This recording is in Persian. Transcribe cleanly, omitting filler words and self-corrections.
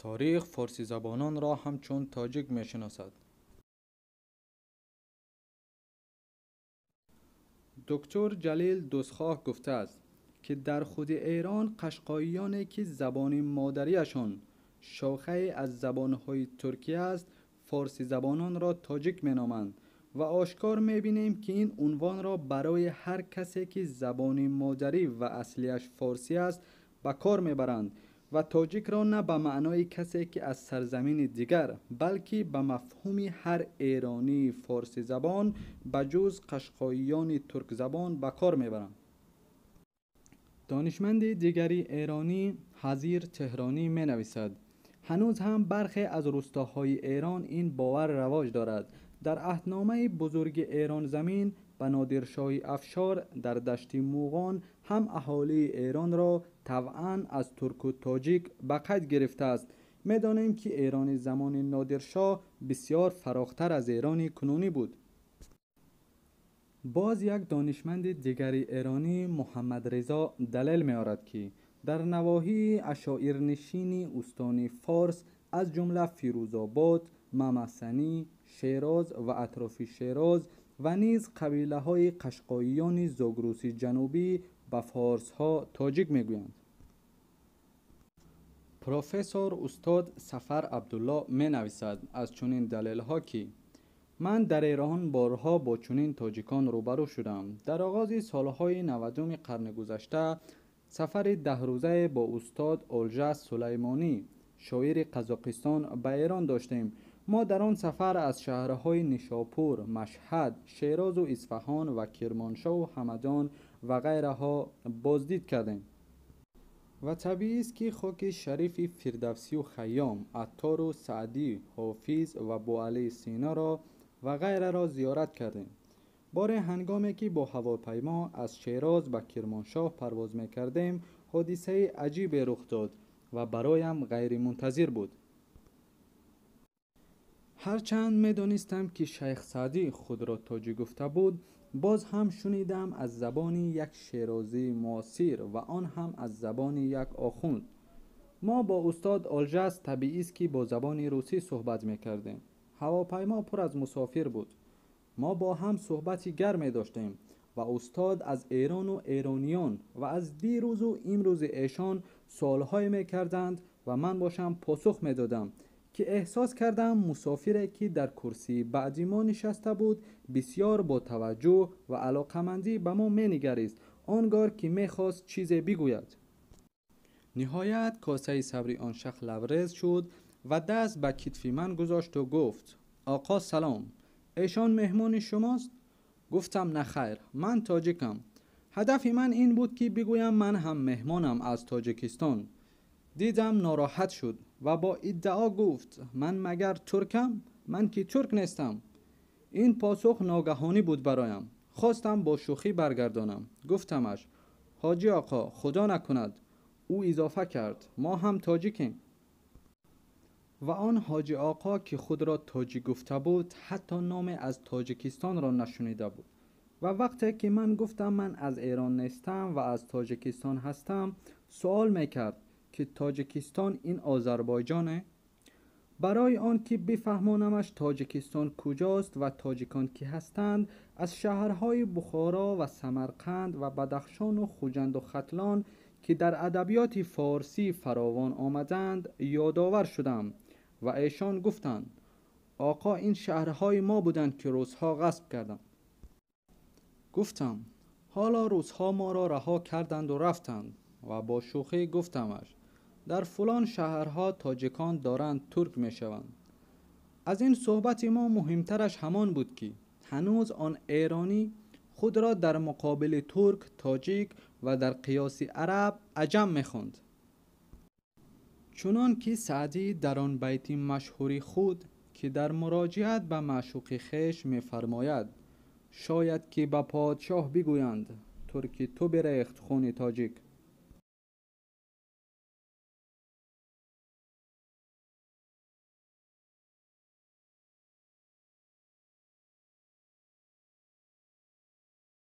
تاریخ فارسی زبانان را همچون تاجیک می شناسد. دکتر جلیل دستخواه گفته است که در خود ایران قشقاییانی که زبان مادریشان شاخه از زبانهای ترکی است فارسی زبانان را تاجیک می نامند و آشکار می بینیم که این عنوان را برای هر کسی که زبان مادری و اصلیش فارسی است به کار می برند و تاجیک را نه به معنای کسی که از سرزمین دیگر بلکه به مفهوم هر ایرانی فارسی زبان بجز قشقاییان ترک زبان به کار می برند. دانشمند دیگری ایرانی حزیر تهرانی می نویسد هنوز هم برخی از روستاهای ایران این باور رواج دارد. در عهدنامه بزرگ ایران زمین به نادرشاه افشار در دشت موغان هم اهالی ایران را طبعا از ترک و تاجیک به قید گرفته است. می دانیم که ایران زمان نادرشاه بسیار فراختر از ایران کنونی بود. باز یک دانشمند دیگری ایرانی محمد رضا دلیل می آورد که در نواحی اشاعیرنشین استان فارس از جمله فیروزآباد، ممسنی، شیراز و اطراف شیراز و نیز قبیله های قشقاییان زاگرس جنوبی به فارس ها تاجیک می گویند. پروفسور استاد سفر عبدالله می نویسد از چنین دلیل ها که من در ایران بارها با چنین تاجیکان روبرو شدم. در آغاز سالهای 90 قرن گذشته سفر 10 روزه با استاد اولژه سلیمانی شاعر قزاقستان به ایران داشتیم. ما در آن سفر از شهرهای نیشاپور، مشهد، شیراز و اصفهان و کرمانشاه و همدان و غیرها بازدید کردیم. و طبیعی است که خاک شریف فردوسی و خیام، عطار و سعدی، حافظ و بوعلی سینا را و غیره را زیارت کردیم. بار هنگامی که با هواپیما از شیراز به کرمانشاه پرواز می‌کردیم حادثه عجیبی رخ داد و برایم غیر منتظر بود. هرچند می‌دانستم که شیخ سعدی خود را تاجیک گفته بود، باز هم شنیدم از زبان یک شیرازی معاصر و آن هم از زبان یک آخوند. ما با استاد اولژه طبیعی است که با زبان روسی صحبت می‌کردیم. هواپیما پر از مسافر بود. ما با هم صحبتی گرمی داشتیم و استاد از ایران و ایرانیان و از دیروز و امروز ایشان سوالهای می‌کردند و من باشم پاسخ می‌دادم که احساس کردم مسافری که در کرسی بعدی ما نشسته بود بسیار با توجه و علاقمندی به ما می‌نگریست آنگار که می‌خواست چیزی بگوید. نهایت کاسه صبری آن شخص لبریز شد و دست به کتف من گذاشت و گفت آقا سلام، ایشان مهمان شماست؟ گفتم نه خیر، من تاجیکم. هدف من این بود که بگویم من هم مهمانم از تاجیکستان. دیدم ناراحت شد و با ادعا گفت من مگر ترکم؟ من که ترک نیستم. این پاسخ ناگهانی بود برایم. خواستم با شوخی برگردانم. گفتمش حاجی آقا خدا نکند. او اضافه کرد ما هم تاجیکیم. و آن حاجی آقا که خود را تاجیک گفته بود حتی نام از تاجیکستان را نشنیده بود و وقتی که من گفتم من از ایران نیستم و از تاجیکستان هستم سوال میکرد که تاجیکستان این آذربایجانه؟ برای آن که بفهمانمش تاجیکستان کجاست و تاجیکان کی هستند از شهرهای بخارا و سمرقند و بدخشان و خوجند و ختلان که در ادبیات فارسی فراوان آمدند یادآور شدم و ایشان گفتند آقا این شهرهای ما بودند که روس‌ها غصب کردند. گفتم حالا روس‌ها ما را رها کردند و رفتند و با شوخی گفتمش در فلان شهرها تاجیکان دارند ترک می شوند. از این صحبت ما مهمترش همان بود که هنوز آن ایرانی خود را در مقابل ترک تاجیک و در قیاس عرب عجم می خوند. چنان که سعدی در آن بیت مشهور خود که در مراجعت به معشوق خویش می فرماید شاید که به پادشاه بگویند ترک تو بریخت خون تاجیک